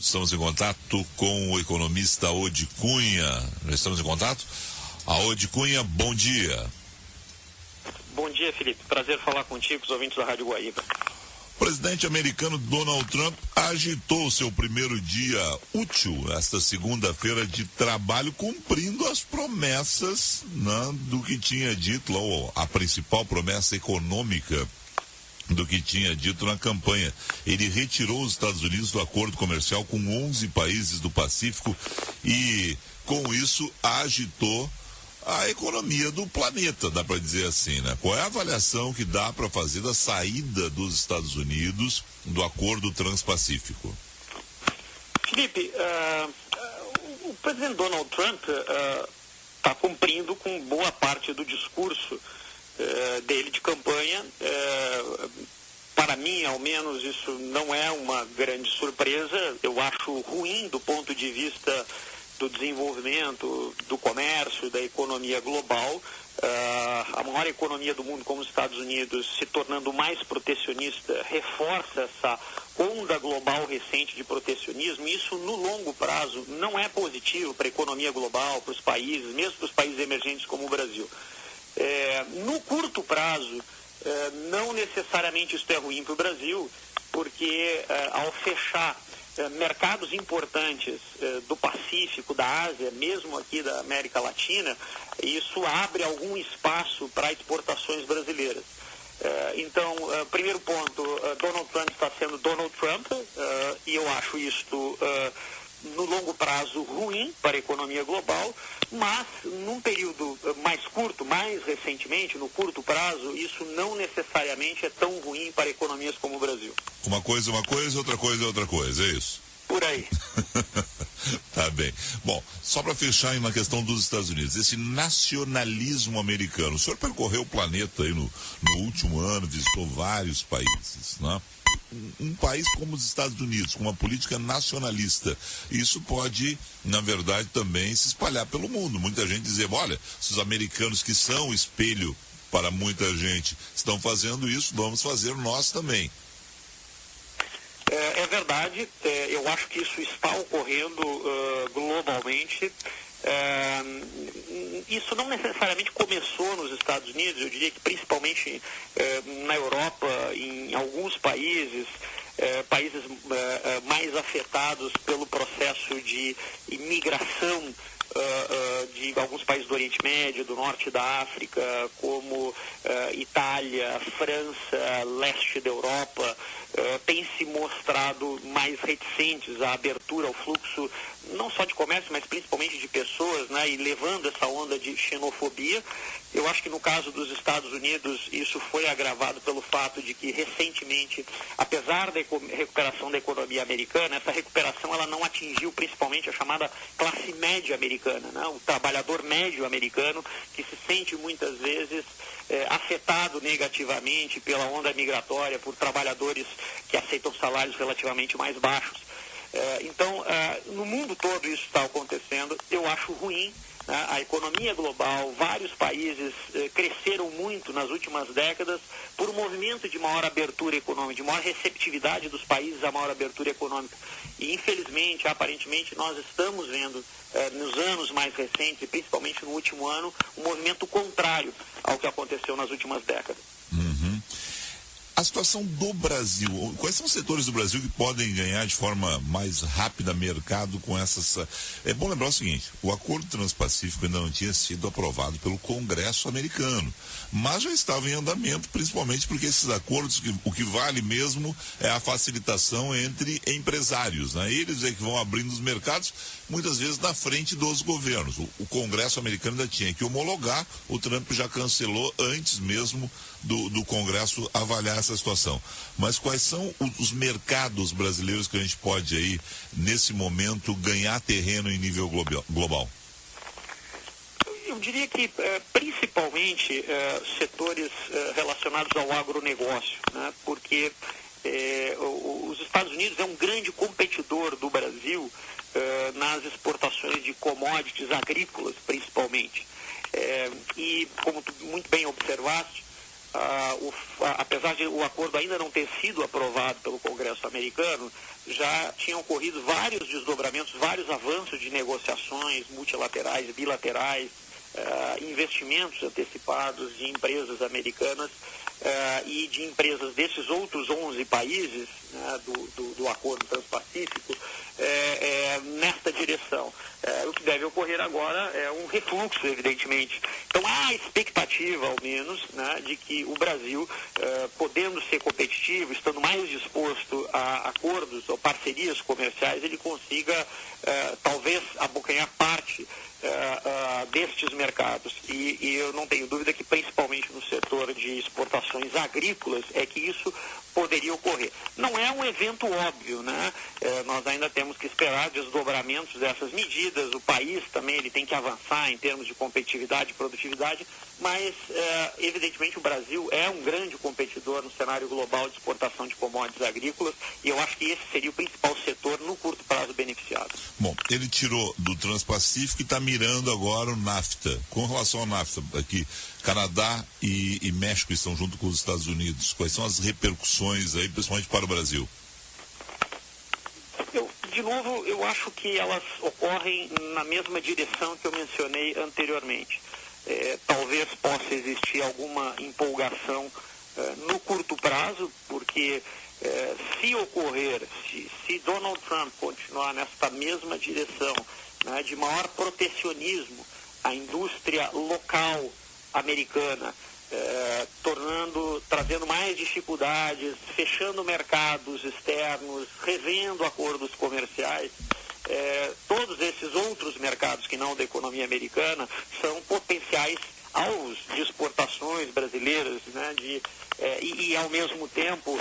Estamos em contato com o economista Odi Cunha. Já estamos em contato? Odi Cunha, bom dia. Bom dia, Felipe. Prazer falar contigo, os ouvintes da Rádio Guaíba. O presidente americano Donald Trump agitou seu primeiro dia útil, esta segunda-feira de trabalho, cumprindo as promessas, né, do que tinha dito, a principal promessa econômica do que tinha dito na campanha. Ele retirou os Estados Unidos do acordo comercial com 11 países do Pacífico e, com isso, agitou a economia do planeta, dá para dizer assim, né? Qual é a avaliação que dá para fazer da saída dos Estados Unidos do acordo transpacífico? Felipe, o presidente Donald Trump está cumprindo com boa parte do discurso dele de campanha. Para mim, ao menos, isso não é uma grande surpresa. Eu acho ruim do ponto de vista do desenvolvimento, do comércio, da economia global. A maior economia do mundo, como os Estados Unidos, se tornando mais protecionista, reforça essa onda global recente de protecionismo. Isso, no longo prazo, não é positivo para a economia global, para os países, mesmo para os países emergentes como o Brasil. No curto prazo, não necessariamente isso é ruim para o Brasil, porque ao fechar mercados importantes do Pacífico, da Ásia, mesmo aqui da América Latina, isso abre algum espaço para exportações brasileiras. Então, primeiro ponto, Donald Trump está sendo Donald Trump, e eu acho isto no longo prazo ruim para a economia global, mas num período mais curto, mais recentemente, no curto prazo, isso não necessariamente é tão ruim para economias como o Brasil. Uma coisa, outra coisa, outra coisa, é isso? Por aí. Tá bem. Bom, só para fechar na questão dos Estados Unidos, esse nacionalismo americano, o senhor percorreu o planeta aí no último ano, visitou vários países, né? Um país como os Estados Unidos, com uma política nacionalista, isso pode, na verdade, também se espalhar pelo mundo. Muita gente dizer, olha, se os americanos que são espelho para muita gente estão fazendo isso, vamos fazer nós também. É verdade, eu acho que isso está ocorrendo globalmente. Isso não necessariamente começou nos Estados Unidos, eu diria que principalmente na Europa, em alguns países mais afetados pelo processo de imigração de alguns países do Oriente Médio, do Norte da África, como Itália, França, leste da Europa, têm se mostrado mais reticentes à abertura ao fluxo, não só de comércio, mas principalmente de pessoas, né, e levando essa onda de xenofobia. Eu acho que no caso dos Estados Unidos isso foi agravado pelo fato de que recentemente, apesar da recuperação da economia americana, essa recuperação ela não atingiu principalmente a chamada classe média americana, né? O trabalhador médio americano, que se sente muitas vezes afetado negativamente pela onda migratória, por trabalhadores que aceitam salários relativamente mais baixos. Então, no mundo todo isso está acontecendo. Eu acho ruim. A economia global, vários países cresceram muito nas últimas décadas por um movimento de maior abertura econômica, de maior receptividade dos países à maior abertura econômica. E, infelizmente, aparentemente, nós estamos vendo nos anos mais recentes, e principalmente no último ano, um movimento contrário ao que aconteceu nas últimas décadas. Uhum. A situação do Brasil, quais são os setores do Brasil que podem ganhar de forma mais rápida mercado com essas... É bom lembrar o seguinte, o acordo transpacífico ainda não tinha sido aprovado pelo Congresso americano, mas já estava em andamento, principalmente porque esses acordos, o que vale mesmo é a facilitação entre empresários, né? Eles é que vão abrindo os mercados, muitas vezes na frente dos governos. O Congresso americano ainda tinha que homologar, o Trump já cancelou antes mesmo do Congresso avaliar essa situação. Mas quais são os mercados brasileiros que a gente pode aí, nesse momento, ganhar terreno em nível global? Eu diria que principalmente setores relacionados ao agronegócio, né? Porque os Estados Unidos é um grande competidor do Brasil nas exportações de commodities agrícolas, principalmente. E, como tu muito bem observaste, apesar de o acordo ainda não ter sido aprovado pelo Congresso americano, já tinham ocorrido vários desdobramentos, vários avanços de negociações multilaterais e bilaterais, investimentos antecipados de empresas americanas e de empresas desses outros 11 países, né, do Acordo Transpacífico, nesta direção. O que deve ocorrer agora é um refluxo, evidentemente. Então há a expectativa, ao menos, né, de que o Brasil, podendo ser competitivo, estando mais disposto a acordos ou parcerias comerciais, ele consiga talvez abocanhar parte destes mercados. E eu não tenho dúvida que, principalmente no setor de exportações agrícolas, é que isso poderia ocorrer. Não é um evento óbvio, né? Nós ainda temos que esperar desdobramentos dessas medidas. O país também ele tem que avançar em termos de competitividade e produtividade, mas evidentemente o Brasil é um grande competidor no cenário global de exportação de commodities agrícolas, e eu acho que esse seria o principal setor no curto prazo beneficiado. Bom, ele tirou do Transpacífico e está mirando agora o NAFTA. Com relação ao NAFTA, aqui, Canadá e México estão junto com os Estados Unidos. Quais são as repercussões aí, principalmente para o Brasil? De novo, eu acho que elas ocorrem na mesma direção que eu mencionei anteriormente. Talvez possa existir alguma empolgação no curto prazo, porque se ocorrer, se Donald Trump continuar nesta mesma direção, né, de maior protecionismo à indústria local americana, trazendo mais dificuldades, fechando mercados externos, revendo acordos comerciais, todos esses outros mercados que não da economia americana são potenciais alvos de exportações brasileiras, né, e ao mesmo tempo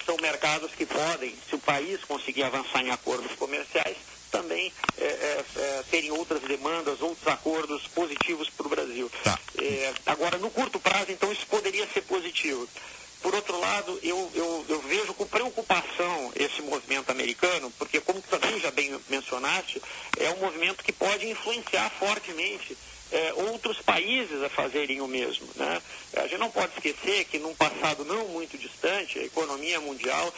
são mercados que podem, se o país conseguir avançar em acordos comerciais, também terem outras demandas, outros acordos positivos para o Brasil. Tá. Agora, no curto prazo, então, isso poderia ser positivo. Por outro lado, eu vejo com preocupação esse movimento americano, porque, como também já bem mencionaste, é um movimento que pode influenciar fortemente outros países a fazerem o mesmo, né? A gente não pode esquecer que num passado não muito distante, a economia mundial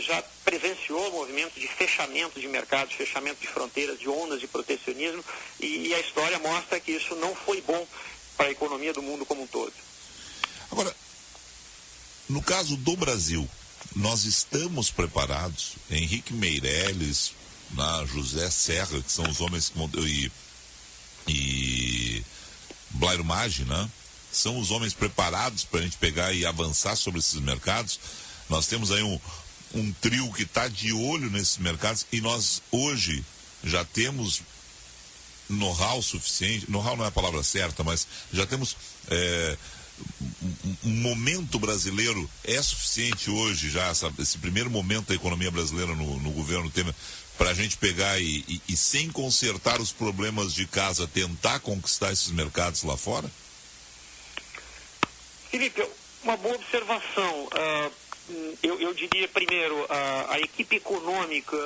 já presenciou o movimento de fechamento de mercados, fechamento de fronteiras, de ondas de protecionismo, e a história mostra que isso não foi bom para a economia do mundo como um todo. Agora, no caso do Brasil, nós estamos preparados? Henrique Meirelles, José Serra, que são os homens que vão... E Blairo Maggi, né? São os homens preparados para a gente pegar e avançar sobre esses mercados. Nós temos aí um trio que está de olho nesses mercados, e nós hoje já temos know-how suficiente, know-how não é a palavra certa, mas já temos um momento brasileiro é suficiente hoje já, esse primeiro momento da economia brasileira no governo Temer, para a gente pegar e sem consertar os problemas de casa, tentar conquistar esses mercados lá fora? Felipe, uma boa observação. Eu diria, primeiro, a equipe econômica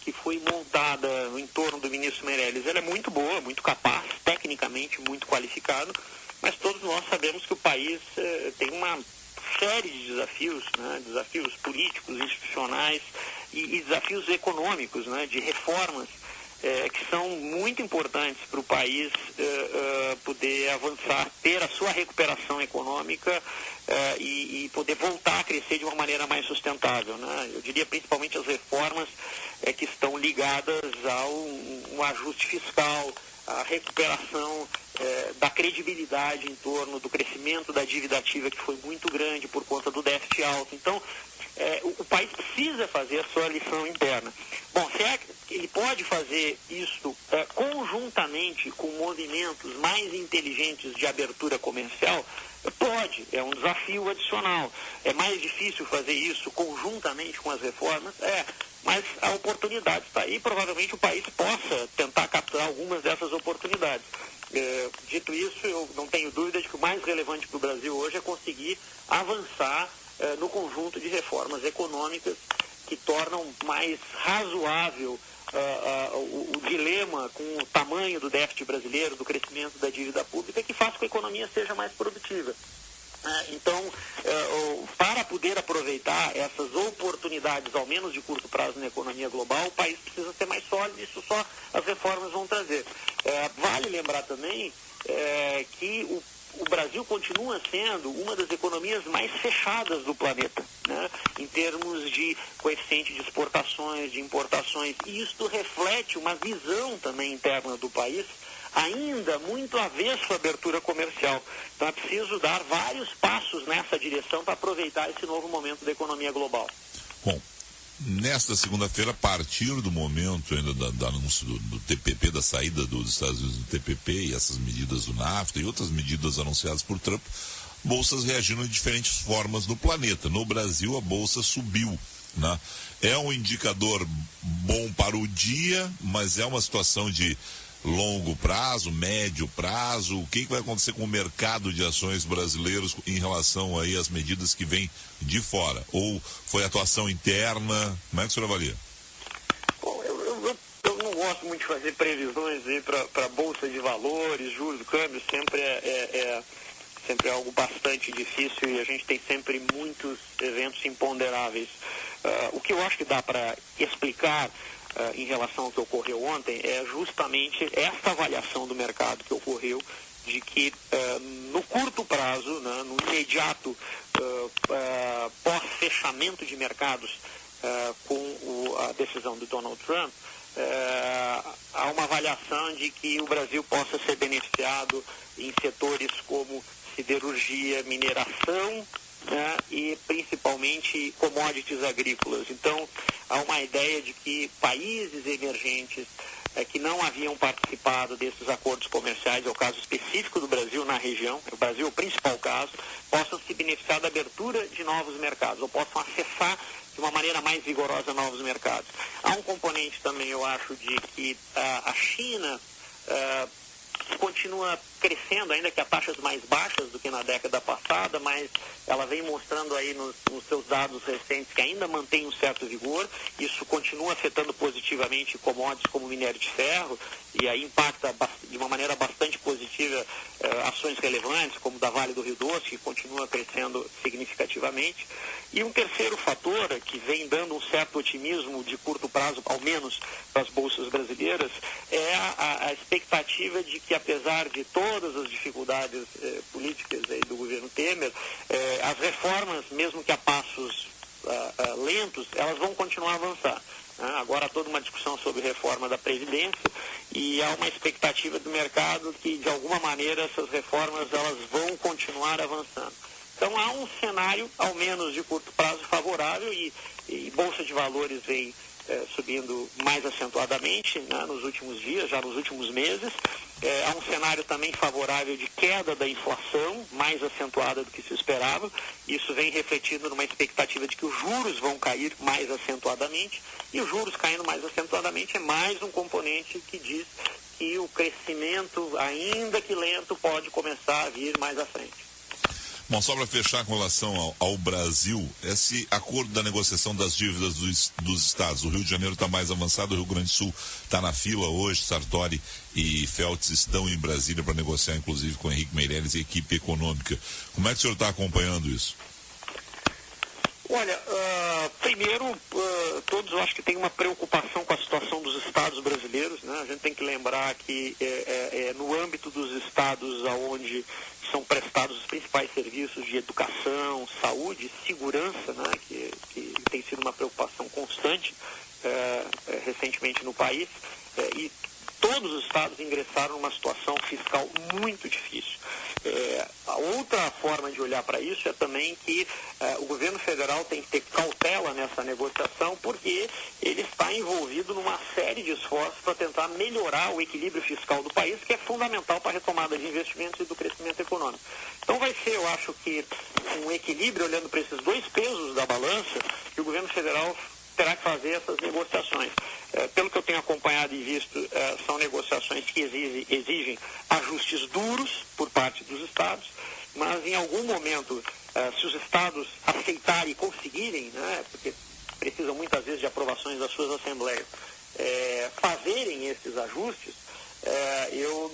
que foi montada em torno do ministro Meirelles, ela é muito boa, muito capaz, tecnicamente muito qualificado, mas todos nós sabemos que o país tem uma série de desafios, né, desafios políticos, institucionais e desafios econômicos, né, de reformas que são muito importantes para o país poder avançar, ter a sua recuperação econômica e poder voltar a crescer de uma maneira mais sustentável, né? Eu diria principalmente as reformas que estão ligadas ao um ajuste fiscal, a recuperação da credibilidade em torno do crescimento da dívida ativa, que foi muito grande por conta do déficit alto. Então, o país precisa fazer a sua lição interna. Bom, será que ele pode fazer isso conjuntamente com movimentos mais inteligentes de abertura comercial? Pode, é um desafio adicional. É mais difícil fazer isso conjuntamente com as reformas? Mas a oportunidade está aí, provavelmente o país possa tentar capturar algumas dessas oportunidades. Dito isso, eu não tenho dúvida de que o mais relevante para o Brasil hoje é conseguir avançar no conjunto de reformas econômicas que tornam mais razoável o dilema com o tamanho do déficit brasileiro, do crescimento da dívida pública, que faz com que a economia seja mais produtiva. Então, para poder aproveitar essas oportunidades, ao menos de curto prazo na economia global, o país precisa ser mais sólido, isso só as reformas vão trazer. Vale lembrar também que o Brasil continua sendo uma das economias mais fechadas do planeta, né? Em termos de coeficiente de exportações, de importações, e isto reflete uma visão também interna do país, ainda muito avesso à abertura comercial. Então é preciso dar vários passos nessa direção para aproveitar esse novo momento da economia global. Bom, nesta segunda-feira, a partir do momento ainda do anúncio do TPP, da saída dos Estados Unidos do TPP e essas medidas do NAFTA e outras medidas anunciadas por Trump, bolsas reagiram de diferentes formas no planeta. No Brasil, a bolsa subiu, né? É um indicador bom para o dia, mas é uma situação de longo prazo, médio prazo. O que vai acontecer com o mercado de ações brasileiros em relação aí às medidas que vêm de fora? Ou foi atuação interna? Como é que o senhor avalia? Bom, eu não gosto muito de fazer previsões aí para bolsa de valores, juros, câmbio, sempre sempre é algo bastante difícil e a gente tem sempre muitos eventos imponderáveis. O que eu acho que dá para explicar em relação ao que ocorreu ontem é justamente essa avaliação do mercado que ocorreu, de que no curto prazo, né, no imediato pós-fechamento de mercados com a decisão do Donald Trump, há uma avaliação de que o Brasil possa ser beneficiado em setores como siderurgia, mineração, né, e principalmente commodities agrícolas. Então, há uma ideia de que países emergentes que não haviam participado desses acordos comerciais, é o caso específico do Brasil na região, o Brasil é o principal caso, possam se beneficiar da abertura de novos mercados, ou possam acessar de uma maneira mais vigorosa novos mercados. Há um componente também, eu acho, de que a China continua crescendo, ainda que a taxas mais baixas do que na década passada, mas ela vem mostrando aí nos seus dados recentes que ainda mantém um certo vigor. Isso continua afetando positivamente commodities como minério de ferro, e aí impacta de uma maneira bastante positiva ações relevantes, como da Vale do Rio Doce, que continua crescendo significativamente. E um terceiro fator que vem dando um certo otimismo de curto prazo, ao menos para as bolsas brasileiras, é a expectativa de que, apesar de todas as dificuldades políticas aí do governo Temer, as reformas, mesmo que a passos lentos, elas vão continuar a avançar. Agora há toda uma discussão sobre reforma da Previdência e há uma expectativa do mercado que, de alguma maneira, essas reformas elas vão continuar avançando. Então há um cenário, ao menos de curto prazo, favorável e Bolsa de Valores vem subindo mais acentuadamente, né, nos últimos dias, já nos últimos meses. Há um cenário também favorável de queda da inflação, mais acentuada do que se esperava. Isso vem refletindo numa expectativa de que os juros vão cair mais acentuadamente, e os juros caindo mais acentuadamente é mais um componente que diz que o crescimento, ainda que lento, pode começar a vir mais à frente. Bom, só para fechar com relação ao Brasil, esse acordo da negociação das dívidas dos estados, o Rio de Janeiro está mais avançado, o Rio Grande do Sul está na fila hoje, Sartori e Feltz estão em Brasília para negociar, inclusive com Henrique Meirelles e equipe econômica. Como é que o senhor está acompanhando isso? Olha, primeiro, todos eu acho que tem uma preocupação com a situação dos estados brasileiros, né? A gente tem que lembrar que no âmbito dos estados onde são prestados os principais serviços de educação, saúde, segurança, né? Que tem sido uma preocupação constante recentemente no país, e todos os estados ingressaram numa situação fiscal muito difícil. A outra forma de olhar para isso é também que o governo federal tem que ter cautela nessa negociação, porque ele está envolvido numa série de esforços para tentar melhorar o equilíbrio fiscal do país, que é fundamental para a retomada de investimentos e do crescimento econômico. Então vai ser, eu acho que, um equilíbrio olhando para esses dois pesos da balança, que o governo federal terá que fazer essas negociações. Pelo que eu tenho acompanhado e visto, são negociações que exigem ajustes duros por parte dos estados, mas em algum momento, se os estados aceitarem e conseguirem, né, porque precisam muitas vezes de aprovações das suas assembleias, fazerem esses ajustes, eu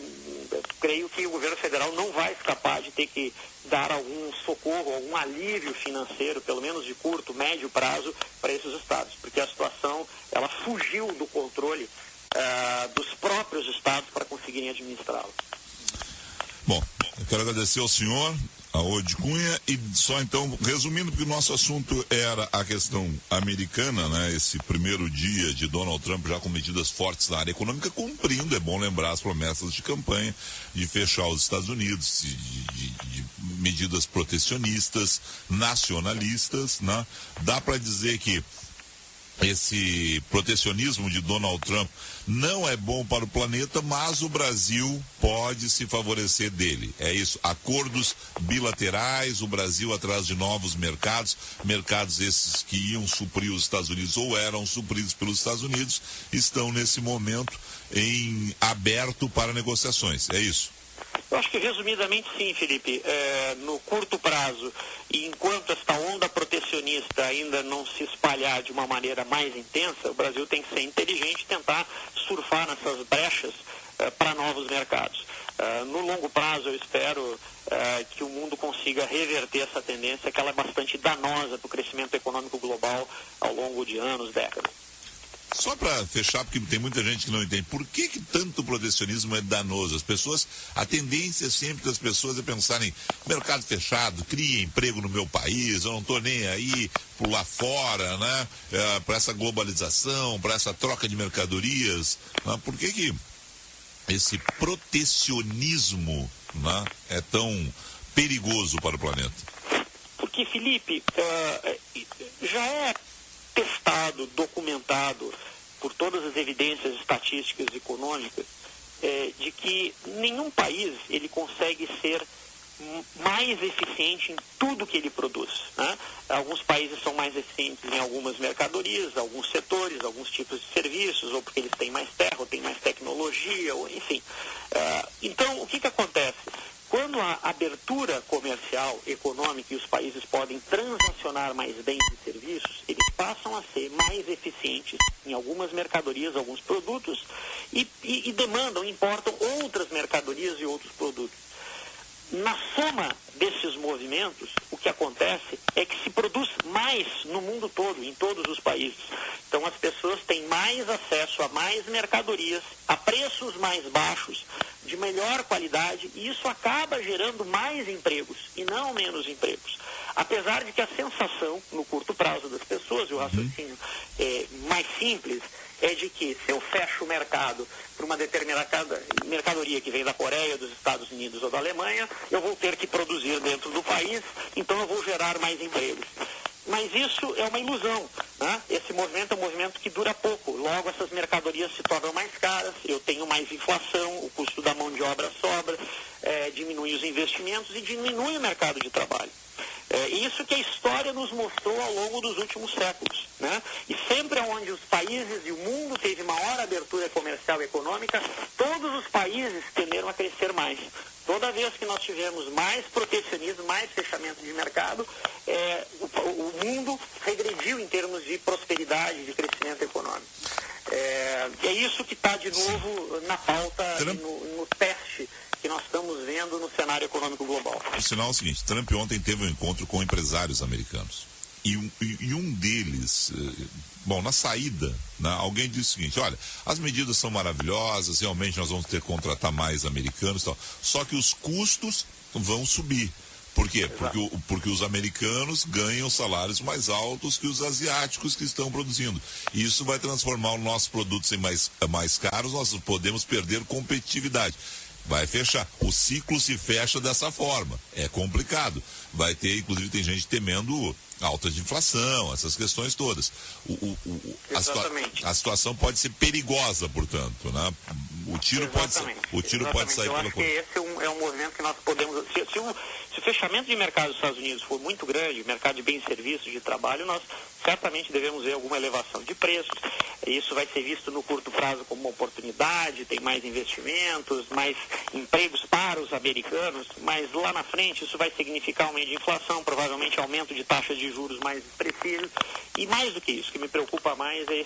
creio que o governo federal não vai escapar de ter que dar algum socorro, algum alívio financeiro, pelo menos de curto, médio prazo, para esses estados, porque a situação ela fugiu do controle dos próprios estados para conseguirem administrá-la. Bom, eu quero agradecer ao senhor, a Ode Cunha, e só então, resumindo, porque o nosso assunto era a questão americana, né? Esse primeiro dia de Donald Trump já com medidas fortes na área econômica, cumprindo, é bom lembrar, as promessas de campanha de fechar os Estados Unidos, de medidas protecionistas, nacionalistas, né? Dá para dizer que esse protecionismo de Donald Trump não é bom para o planeta, mas o Brasil pode se favorecer dele. É isso, acordos bilaterais, o Brasil atrás de novos mercados, mercados esses que iam suprir os Estados Unidos ou eram supridos pelos Estados Unidos, estão nesse momento em aberto para negociações. É isso? Eu acho que resumidamente sim, Felipe. No curto prazo, e enquanto esta onda protecionista ainda não se espalhar de uma maneira mais intensa, o Brasil tem que ser inteligente e tentar surfar nessas brechas para novos mercados. No longo prazo, eu espero que o mundo consiga reverter essa tendência, que ela é bastante danosa para o crescimento econômico global ao longo de anos, décadas. Só para fechar, porque tem muita gente que não entende, por que tanto protecionismo é danoso? As pessoas, a tendência sempre das pessoas é pensarem, mercado fechado, cria emprego no meu país, eu não estou nem aí por lá fora, né? Para essa globalização, para essa troca de mercadorias, né? Por que esse protecionismo, né, é tão perigoso para o planeta? Porque, Felipe, já é testado, documentado por todas as evidências estatísticas e econômicas, de que nenhum país ele consegue ser mais eficiente em tudo que ele produz, né? Alguns países são mais eficientes em algumas mercadorias, alguns setores, alguns tipos de serviços, ou porque eles têm mais terra, ou têm mais tecnologia, ou enfim. Então, o que acontece? Quando a abertura comercial, econômica, e os países podem transacionar mais bens e serviços, eles passam a ser mais eficientes em algumas mercadorias, alguns produtos, e demandam, importam outras mercadorias e outros produtos. Na soma desses movimentos, o que acontece é que se produz mais no mundo todo, em todos os países. Então as pessoas têm mais acesso a mais mercadorias, a preços mais baixos, de melhor qualidade, e isso acaba gerando mais empregos e não menos empregos. Apesar de que a sensação, no curto prazo das pessoas, e o raciocínio mais simples, é de que se eu fecho o mercado para uma determinada mercadoria que vem da Coreia, dos Estados Unidos ou da Alemanha, eu vou ter que produzir dentro do país, então eu vou gerar mais empregos. Mas isso é uma ilusão, né? Esse movimento é um movimento que dura pouco. Logo, essas mercadorias se tornam mais caras, eu tenho mais inflação, o custo da mão de obra sobra, diminui os investimentos e diminui o mercado de trabalho. Isso que a história nos mostrou ao longo dos últimos séculos, né? E sempre onde os países e o mundo teve maior abertura comercial e econômica, todos os países tenderam a crescer mais. Toda vez que nós tivemos mais protecionismo, mais fechamento de mercado, o mundo regrediu em termos de prosperidade, de crescimento econômico. É isso que está de novo na pauta e no teste que nós estamos vendo no cenário econômico global. O sinal é o seguinte, Trump ontem teve um encontro com empresários americanos. E um deles, na saída, né, alguém disse o seguinte, olha, as medidas são maravilhosas, realmente nós vamos ter que contratar mais americanos e tal, só que os custos vão subir. Por quê? Porque os americanos ganham salários mais altos que os asiáticos que estão produzindo. E isso vai transformar os nossos produtos em mais caros, nós podemos perder competitividade. Vai fechar. O ciclo se fecha dessa forma. É complicado. Vai ter, inclusive, tem gente temendo alta de inflação, essas questões todas. A situação pode ser perigosa, portanto, né? O tiro pode sair pela culatra. Eu acho que esse é um movimento que nós podemos... Se o fechamento de mercado dos Estados Unidos for muito grande, mercado de bens e serviços, de trabalho, nós certamente devemos ver alguma elevação de preços. Isso vai ser visto no curto prazo como uma oportunidade, tem mais investimentos, mais empregos para os americanos, mas lá na frente isso vai significar aumento de inflação, provavelmente aumento de taxas de juros mais expressivos, e mais do que isso, o que me preocupa mais é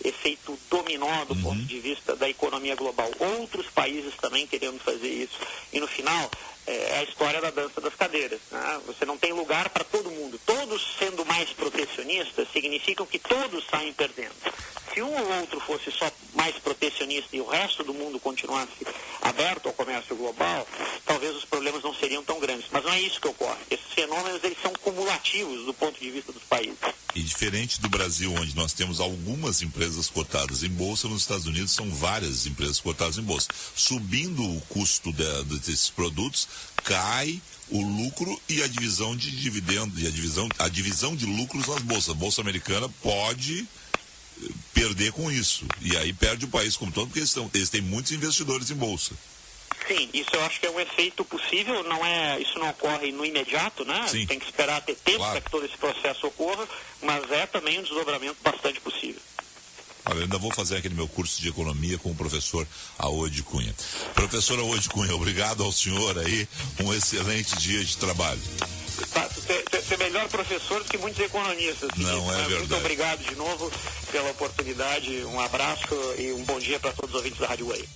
efeito dominó do ponto de vista da economia global. Outros países também querendo fazer isso. E no final, é a história da dança das cadeiras, né? Você não tem lugar para todo mundo. Todos sendo mais protecionistas significam que todos saem perdendo. Se um ou outro fosse só mais protecionista e o resto do mundo continuasse aberto ao comércio global, talvez os problemas não seriam tão grandes. Mas não é isso que ocorre. Esses fenômenos, eles são cumulativos do ponto de vista dos países. E diferente do Brasil, onde nós temos algumas empresas cotadas em bolsa, nos Estados Unidos são várias empresas cotadas em bolsa. Subindo o custo desses produtos, cai o lucro e a divisão de dividendos, e a divisão de lucros nas bolsas. A Bolsa Americana pode perder com isso. E aí perde o país como todo, porque eles têm muitos investidores em bolsa. Sim, isso eu acho que é um efeito possível, isso não ocorre no imediato, né? Sim. Tem que esperar ter tempo Claro. para que todo esse processo ocorra, mas é também um desdobramento bastante possível. Olha, eu ainda vou fazer aquele meu curso de economia com o professor Aode Cunha. Professor Aode Cunha, obrigado ao senhor aí, um excelente dia de trabalho. Ser melhor professor do que muitos economistas. Não, é verdade. Muito obrigado de novo pela oportunidade, um abraço e um bom dia para todos os ouvintes da Rádio Way.